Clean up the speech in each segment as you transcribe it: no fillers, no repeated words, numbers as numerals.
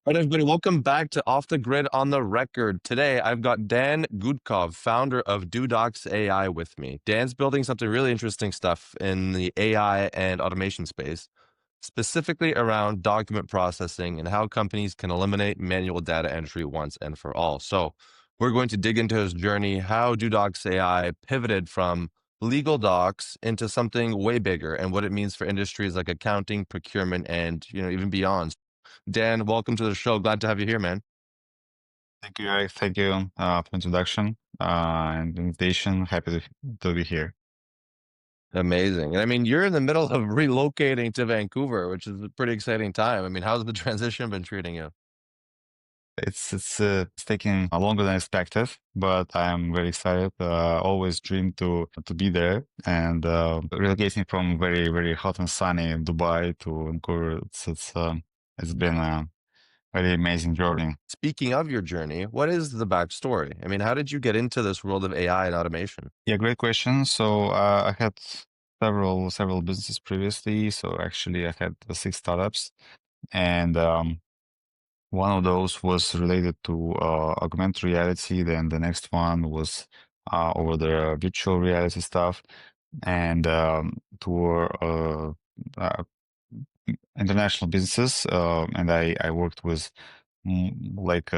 All right, everybody, welcome back to Off the Grid on the Record. Today, I've got Dan Gudkov, founder of DoDocs AI, with me. Dan's building something really interesting stuff in the AI and automation space, specifically around document processing and how companies can eliminate manual data entry once and for all. So, we're going to dig into his journey, how DoDocs AI pivoted from legal docs into something way bigger, and what it means for industries like accounting, procurement, and even beyond. Dan, welcome to the show. Glad to have you here, man. Thank you, Eric. Thank you for introduction and invitation. Happy to be here. Amazing. And I mean, you're in the middle of relocating to Vancouver, which is a pretty exciting time. I mean, how's the transition been treating you? It's taking longer than expected, but I'm very excited. Always dreamed to be there, and relocating from very hot and sunny Dubai to Vancouver. It's been a very amazing journey. Speaking of your journey, what is the backstory? I mean, how did you get into this world of AI and automation? Yeah, great question. So I had several businesses previously. So actually, I had six startups, and one of those was related to augmented reality. Then the next one was over the virtual reality stuff, and to uh, international businesses. And I worked with like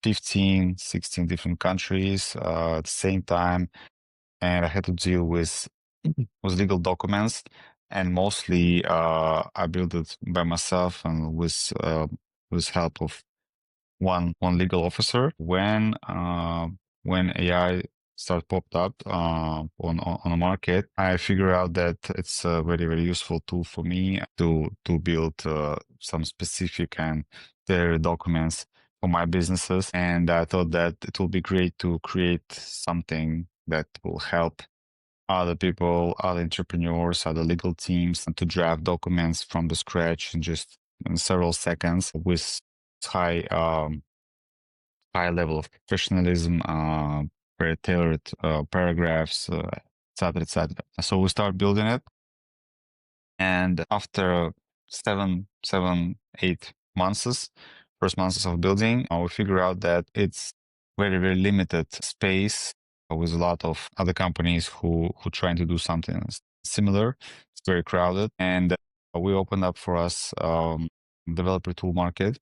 15, 16 different countries at the same time, and I had to deal with legal documents. And mostly, I built it by myself and with help of one legal officer. When AI start popped up on the market, I figure out that it's a very useful tool for me to build some specific and tailored documents for my businesses. And I thought that it will be great to create something that will help other people, other entrepreneurs, other legal teams, and to draft documents from the scratch in just in several seconds with high high level of professionalism, very tailored paragraphs, etc. So we start building it, and after 8 months, first months of building, we figure out that it's very limited space with a lot of other companies who trying to do something similar. It's very crowded, and we opened up for us developer tool market.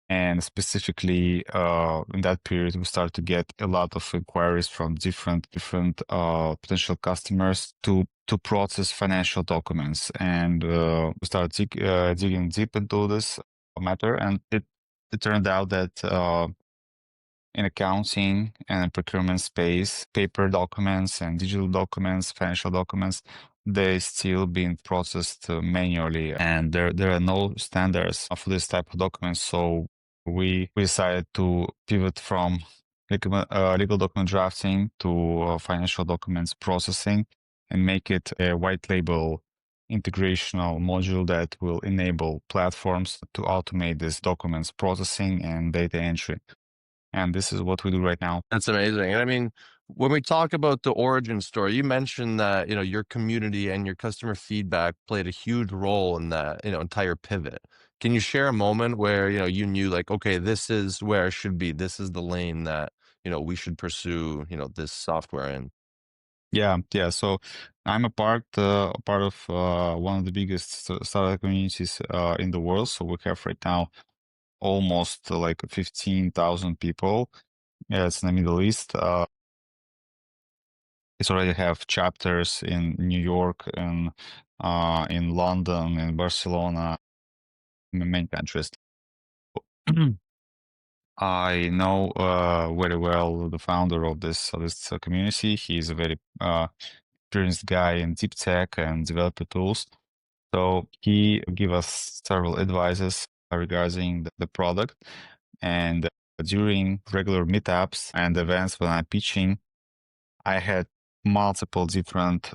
And specifically, in that period, we started to get a lot of inquiries from different potential customers to process financial documents. And we started digging deep into this matter, and it turned out that in accounting and procurement space, paper documents and digital documents, financial documents, they still being processed manually, and there are no standards for this type of documents. So we decided to pivot from legal document drafting to financial documents processing and make it a white label integrational module that will enable platforms to automate this documents processing and data entry. And this is what we do right now. That's amazing. And I mean, when we talk about the origin story, you mentioned that, your community and your customer feedback played a huge role in that, entire pivot. Can you share a moment where, you knew like, okay, this is where I should be. This is the lane that, we should pursue, this software in. Yeah. So I'm a part of one of the biggest startup communities in the world. So we have right now almost like 15,000 people. Yeah, it's in the Middle East. It's already have chapters in New York and in London, in Barcelona, in many countries. I know very well the founder of this community. He's a very experienced guy in deep tech and developer tools. So he gave us several advices regarding the product. And during regular meetups and events when I'm pitching, I had multiple different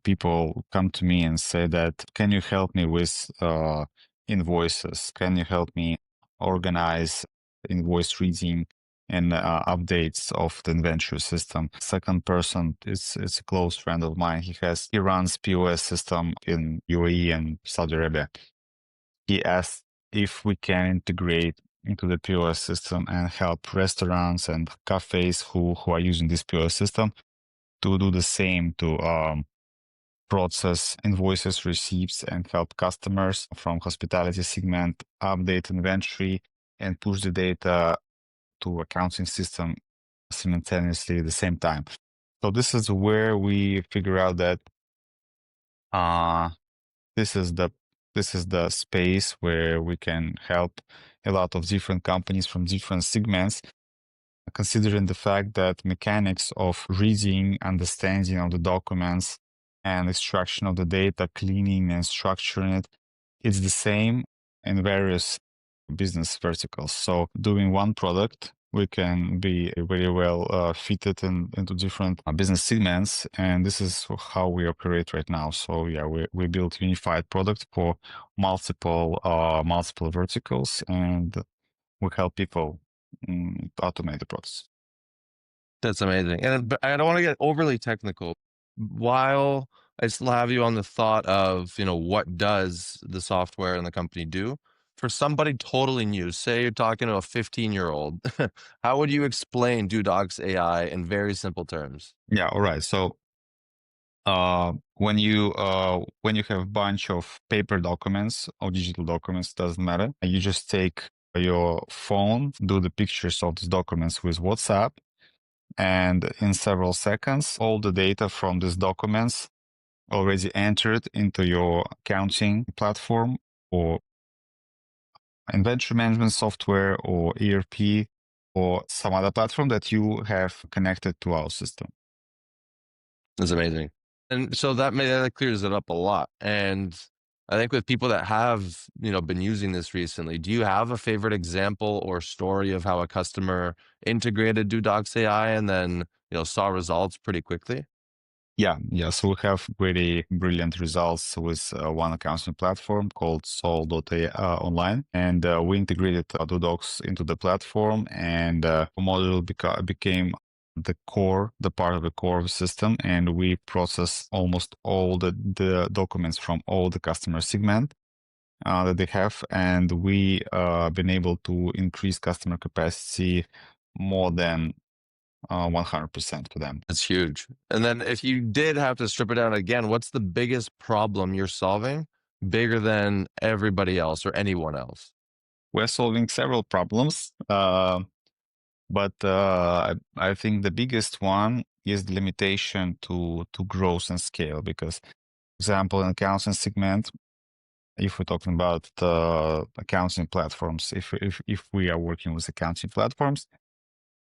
people come to me and say that, can you help me with invoices? Can you help me organize invoice reading and updates of the inventory system? Second person is a close friend of mine. He runs POS system in UAE and Saudi Arabia. he asked if we can integrate into the POS system and help restaurants and cafes who are using this POS system to do the same, to process invoices, receipts, and help customers from hospitality segment update inventory and push the data to accounting system simultaneously at the same time. So this is where we figure out that uh, this is the space where we can help a lot of different companies from different segments, considering the fact that mechanics of reading, understanding of the documents, and extraction of the data, cleaning and structuring it, it's the same in various business verticals. So doing one product, we can be very well fitted into different business segments, and this is how we operate right now. So yeah, we build unified product for multiple verticals, and we help people automate the process. That's amazing. And but I don't want to get overly technical. While I still have you on the thought of, what does the software and the company do? For somebody totally new, say you're talking to a 15-year-old, how would you explain DoDocs AI in very simple terms? Yeah, all right. So when you have a bunch of paper documents or digital documents, doesn't matter. You just take your phone, do the pictures of these documents with WhatsApp, and in several seconds, all the data from these documents already entered into your accounting platform or inventory management software or ERP or some other platform that you have connected to our system. That's amazing. And so that clears it up a lot. And I think with people that have, been using this recently, do you have a favorite example or story of how a customer integrated DoDocs AI and then, saw results pretty quickly? Yeah. So we have really brilliant results with one accounting platform called Sol.ai online, and we integrated DoDocs into the platform, and model became the part of the core system, and we process almost all the documents from all the customer segment that they have, and we been able to increase customer capacity more than 100% for them. That's huge. And then if you did have to strip it down again, what's the biggest problem you're solving bigger than everybody else or anyone else? We're solving several problems, but I think the biggest one is the limitation to growth and scale. Because, for example, in accounting segment, if we're talking about accounting platforms, if we are working with accounting platforms,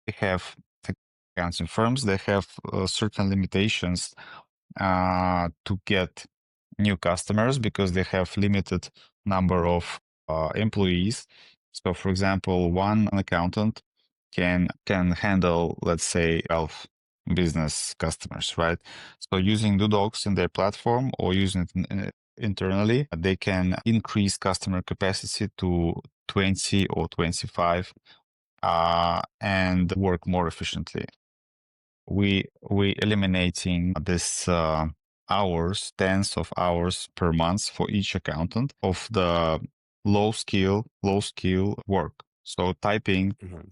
they have accounting firms. They have certain limitations to get new customers because they have limited number of employees. So, for example, one accountant can handle, let's say, 12 business customers, right? So, using DoDocs in their platform or using it internally, they can increase customer capacity to 20 or 25 and work more efficiently. We eliminating this hours, tens of hours per month for each accountant of the low skill work. So typing Mhm.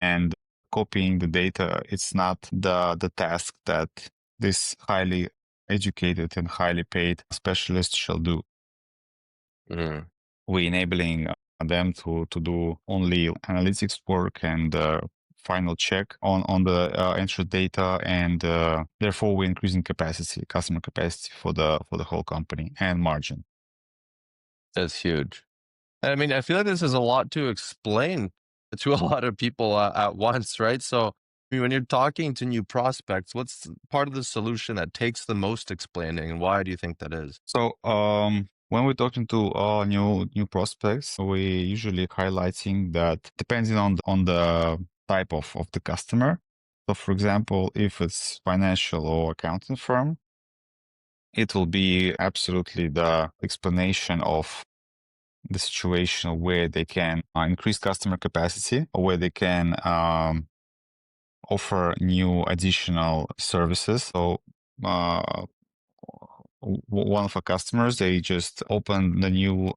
and copying the data, it's not the task that this highly educated and highly paid specialist shall do. Mhm. We enabling them to do only analytics work and final check on the entry data, and therefore we're increasing capacity, customer capacity for the whole company and margin. That's huge. And I mean, I feel like this is a lot to explain to a lot of people at once, right? So, I mean, when you're talking to new prospects, what's part of the solution that takes the most explaining, and why do you think that is? So when we're talking to new prospects, we usually highlighting that depending on the type of the customer. So for example, if it's financial or accounting firm, it will be absolutely the explanation of the situation where they can increase customer capacity or where they can offer new additional services. So one of our customers, they just opened the new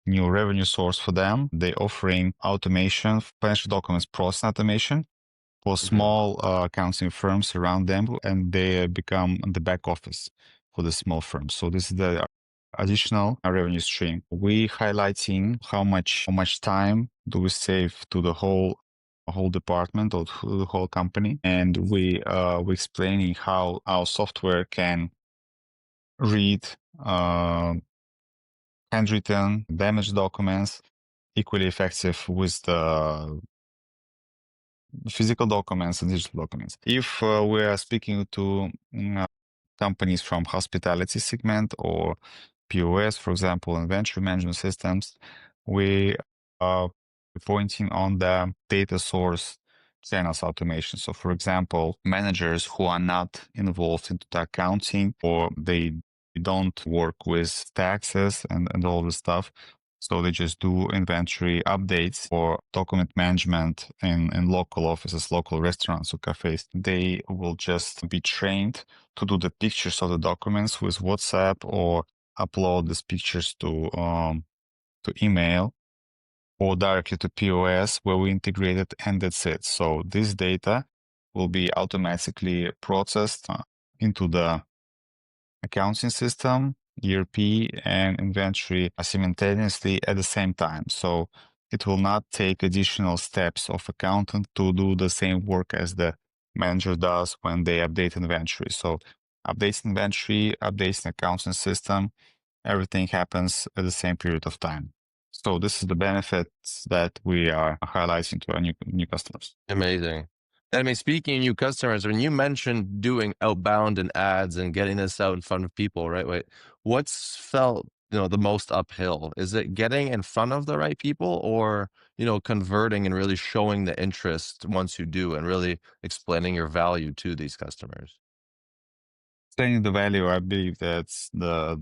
new revenue source for them. They offering automation, financial documents process automation for Hmm. small accounting firms around them, and they become the back office for the small firms. So this is the additional revenue stream. We highlighting how much time do we save to the whole department or to the whole company, and we explaining how our software can read handwritten damaged documents equally effective with the physical documents and digital documents. If we are speaking to companies from hospitality segment or POS, for example, inventory management systems, we are pointing on the data source channels automation. So, for example, managers who are not involved into the accounting or they don't work with taxes and all this stuff. So they just do inventory updates or document management in local offices, local restaurants or cafes. They will just be trained to do the pictures of the documents with WhatsApp or upload these pictures to email or directly to POS where we integrate it, and that's it. So this data will be automatically processed into the accounting system, ERP, and inventory simultaneously at the same time. So it will not take additional steps of accountant to do the same work as the manager does when they update inventory. So updates inventory, updates the accounting system, everything happens at the same period of time. So this is the benefits that we are highlighting to our new customers. Amazing. I mean, speaking of new customers, when you mentioned doing outbound and ads and getting this out in front of people, right? Wait, what's felt, the most uphill? Is it getting in front of the right people or, converting and really showing the interest once you do and really explaining your value to these customers? Saying the value, I believe that's the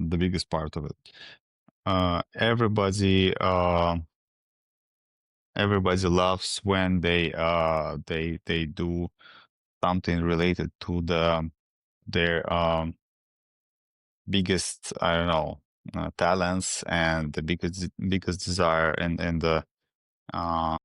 biggest part of it. Everybody loves when they do something related to their biggest, I don't know, talents and the biggest desire and the uh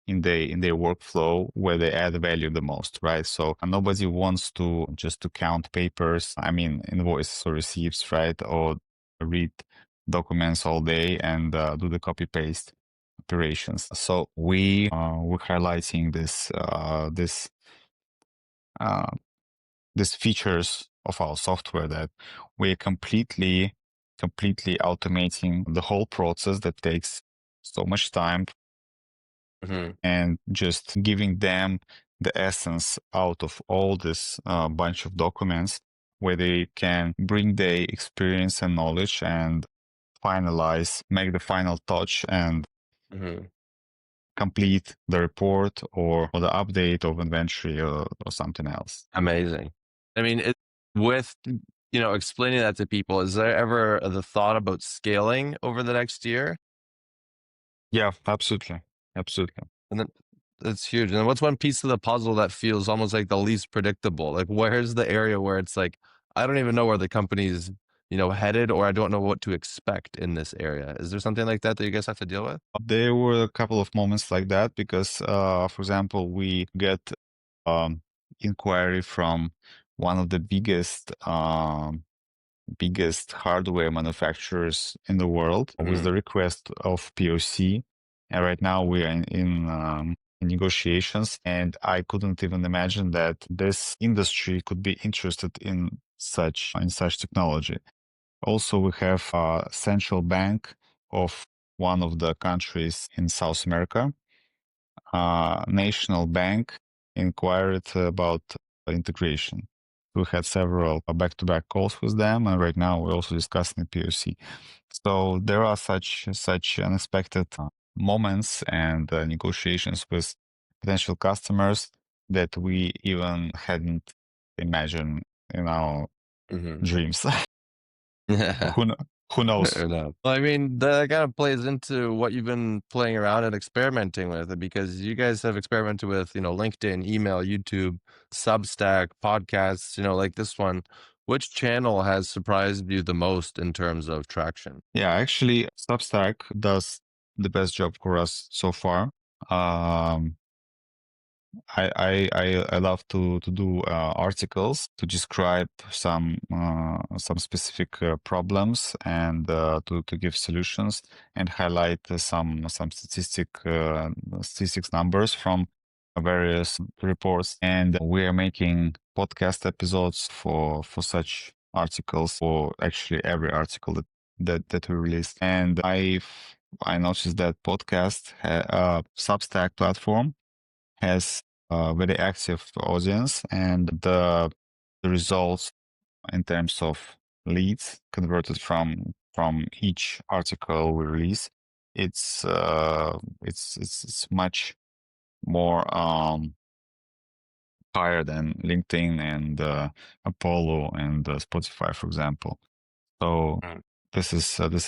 in their workflow where they add value the most, right? So nobody wants to just to count papers, I mean invoices or receipts, right? Or read documents all day and do the copy paste operations. So we're highlighting uh, these features of our software that we're completely automating the whole process that takes so much time Hmm. and just giving them the essence out of all this bunch of documents where they can bring their experience and knowledge and make the final touch and Hmm. complete the report or the update of inventory or something else. Amazing. I mean, with, explaining that to people, is there ever the thought about scaling over the next year? Yeah, absolutely. Absolutely. And then that's huge. And then what's one piece of the puzzle that feels almost like the least predictable? Like, where's the area where it's like, I don't even know where the company's, headed, or I don't know what to expect in this area? Is there something like that that you guys have to deal with? There were a couple of moments like that because, for example, we get um, inquiry from one of the biggest hardware manufacturers in the world with Hmm. the request of POC. And right now we are in negotiations, and I couldn't even imagine that this industry could be interested in such technology. Also, we have a central bank of one of the countries in South America, national bank inquired about integration. We had several back-to-back calls with them, and right now we're also discussing the POC. So there are such unexpected moments and negotiations with potential customers that we even hadn't imagined in our Hmm. dreams. Yeah. who kn- who knows? Fair enough. Well, I mean, that kind of plays into what you've been playing around and experimenting with, because you guys have experimented with, LinkedIn, email, YouTube, Substack, podcasts, like this one. Which channel has surprised you the most in terms of traction? Yeah, actually, Substack does the best job for us so far. Um, I love to do articles to describe some specific problems and to give solutions and highlight some statistics numbers from various reports. And we are making podcast episodes for such articles, for actually every article that we release. And I noticed that Substack platform has a very active audience, and the results in terms of leads converted from each article we release, it's much more higher than LinkedIn and Apollo and Spotify, for example. So Mm. this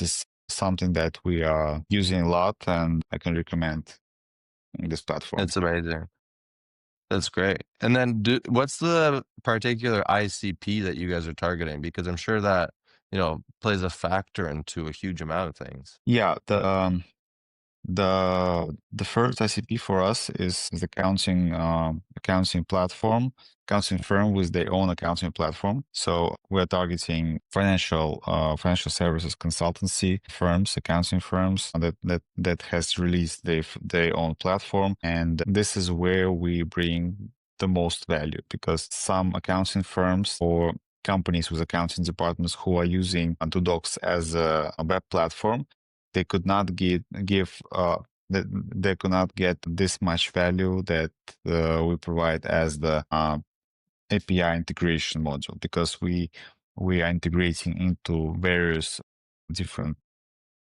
is something that we are using a lot, and I can recommend this platform. It's amazing. That's great. And then what's the particular ICP that you guys are targeting? Because I'm sure that, plays a factor into a huge amount of things. Yeah, the first ICP for us is the accounting platform, accounting firm with their own accounting platform. So we're targeting financial services consultancy firms, accounting firms that has released their own platform, and this is where we bring the most value, because some accounting firms or companies with accounting departments who are using DoDocs as a web platform, they could not they could not get this much value that we provide as the API integration module, because we are integrating into various different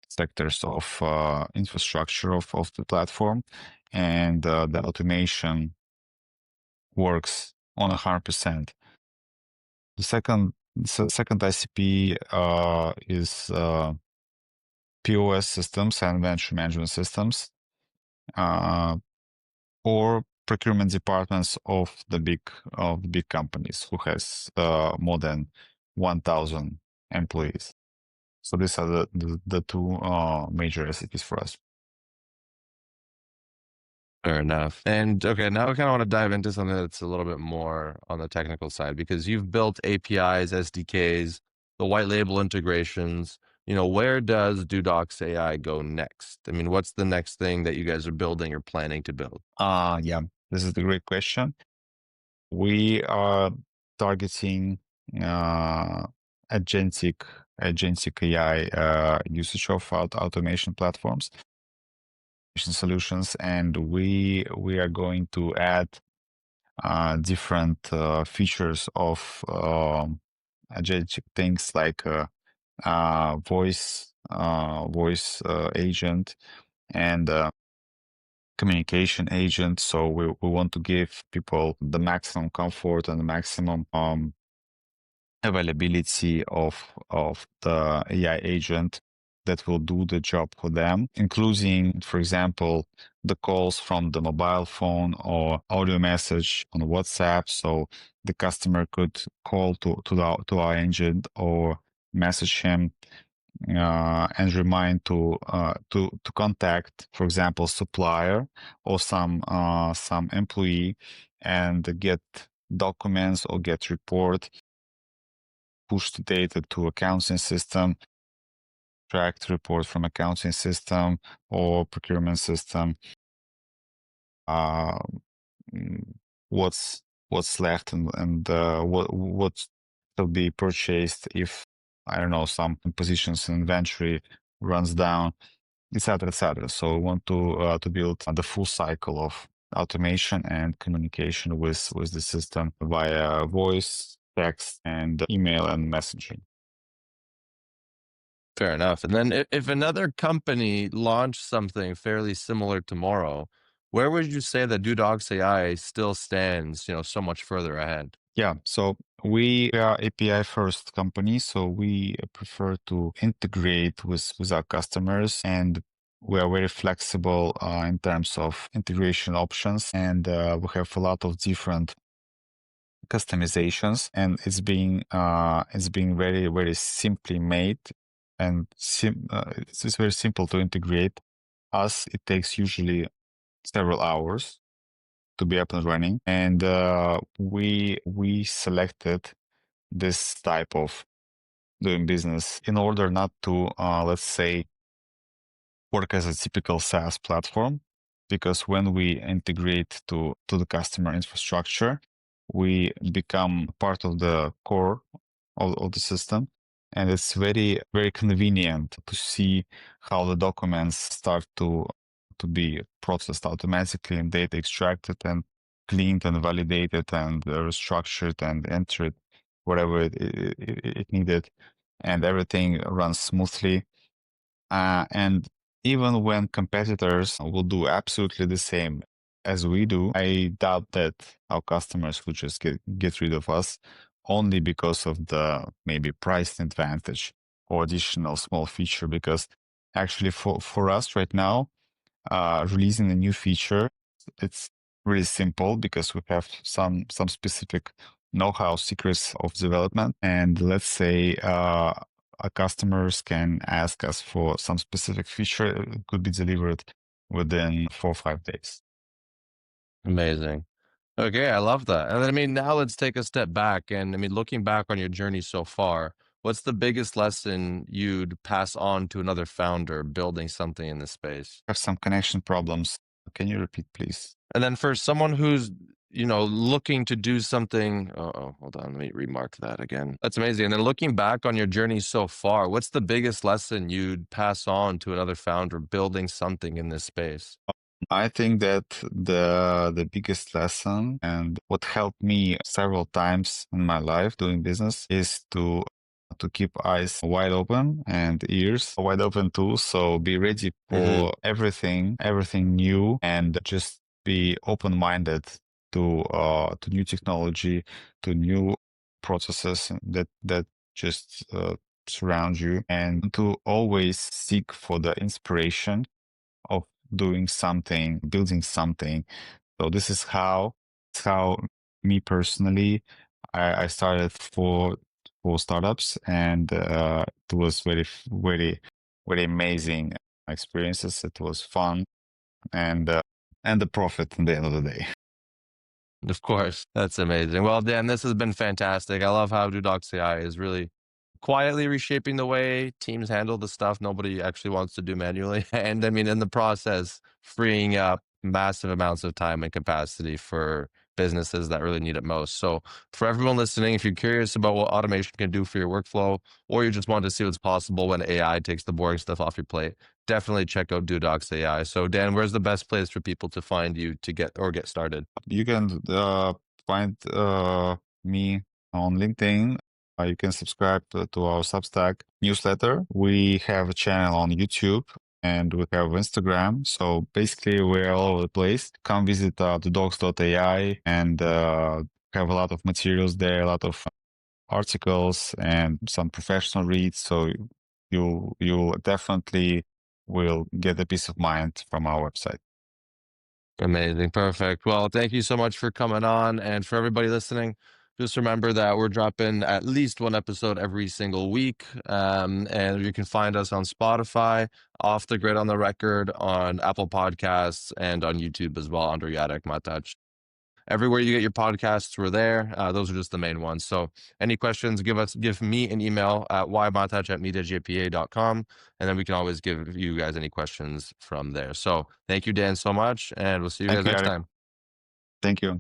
sectors of infrastructure of the platform, and the automation works on 100%. The second ICP is POS systems and inventory management systems, or procurement departments of the big companies who has more than 1,000 employees. So these are the two major recipes for us. Fair enough. And okay, now I kind of want to dive into something that's a little bit more on the technical side, because you've built APIs, SDKs, the white label integrations. Where does DoDocs AI go next? I mean, what's the next thing that you guys are building or planning to build? Yeah, this is a great question. We are targeting uh, agentic agentic AI usage of automation platforms, solutions, and we are going to add different features of agentic things like voice agent and communication agent. So we want to give people the maximum comfort and the maximum availability of the AI agent that will do the job for them, including, for example, the calls from the mobile phone or audio message on WhatsApp. So the customer could call to our agent or message him and remind to contact, for example, supplier or some employee, and get documents or get report, push the data to accounting system, track report from accounting system or procurement system. Uh, mm, what's left, and what will be purchased if, I don't know, some positions in inventory runs down, etc., etc. So we want to build the full cycle of automation and communication with the system via voice, text, and email and messaging. Fair enough. And then if another company launched something fairly similar tomorrow, where would you say that DoDocs AI still stands, so much further ahead? Yeah, so we are API first company, so we prefer to integrate with our customers, and we are very flexible in terms of integration options, and we have a lot of different customizations, and it's being very very simply made, and it's just very simple to integrate. Us, it takes usually several hours to be up and running, and we selected this type of doing business in order not to, let's say, work as a typical SaaS platform, because when we integrate to the customer infrastructure, we become part of the core of the system, and it's very very convenient to see how the documents start to be processed automatically and data extracted and cleaned and validated and restructured and entered whatever it needed, and everything runs smoothly. And even when competitors will do absolutely the same as we do, I doubt that our customers will just get rid of us only because of the maybe price advantage or additional small feature. Because actually, for us right now, releasing a new feature, it's really simple because we have some specific know-how secrets of development. And let's say our customers can ask us for some specific feature, it could be delivered within 4 or 5 days. Amazing. Okay, I love that. And I mean, now let's take a step back. And I mean, looking back on your journey so far, what's the biggest lesson you'd pass on to another founder building something in this space? Have some connection problems. Can you repeat, please? And then for someone who's, looking to do something, oh, hold on, let me remark that again. That's amazing. And then looking back on your journey so far, what's the biggest lesson you'd pass on to another founder building something in this space? I think that the biggest lesson and what helped me several times in my life doing business is to keep eyes wide open and ears wide open too. So be ready Hmm. for everything new, and just be open-minded to new technology, to new processes that just surround you, and to always seek for the inspiration of doing something, building something. So this is how me personally, I started for startups, and it was very very amazing experiences. It was fun, and and the profit at the end of the day. Of course. That's amazing. Well, Dan, this has been fantastic. I love how DoDocs AI is really quietly reshaping the way teams handle the stuff nobody actually wants to do manually. And I mean, in the process, freeing up massive amounts of time and capacity for businesses that really need it most. So, for everyone listening, if you're curious about what automation can do for your workflow, or you just want to see what's possible when AI takes the boring stuff off your plate, definitely check out DoDocs AI. So, Dan, where's the best place for people to find you to get started? You can find me on LinkedIn. You can subscribe to our Substack newsletter. We have a channel on YouTube, and we have Instagram. So basically, we're all over the place. Come visit DoDocs.ai, and have a lot of materials there, a lot of articles and some professional reads. So you definitely will get a peace of mind from our website. Amazing. Perfect. Well, thank you so much for coming on. And for everybody listening, just remember that we're dropping at least one episode every single week. And you can find us on Spotify, Off the Grid on the Record, on Apple Podcasts, and on YouTube as well under Yadek Matach. Everywhere you get your podcasts, we're there. Those are just the main ones. So any questions, give me an email at ymatach@mediajpa.com, and then we can always give you guys any questions from there. So thank you, Dan, so much, and we'll see you Thank guys you, next Eric. time. Thank you.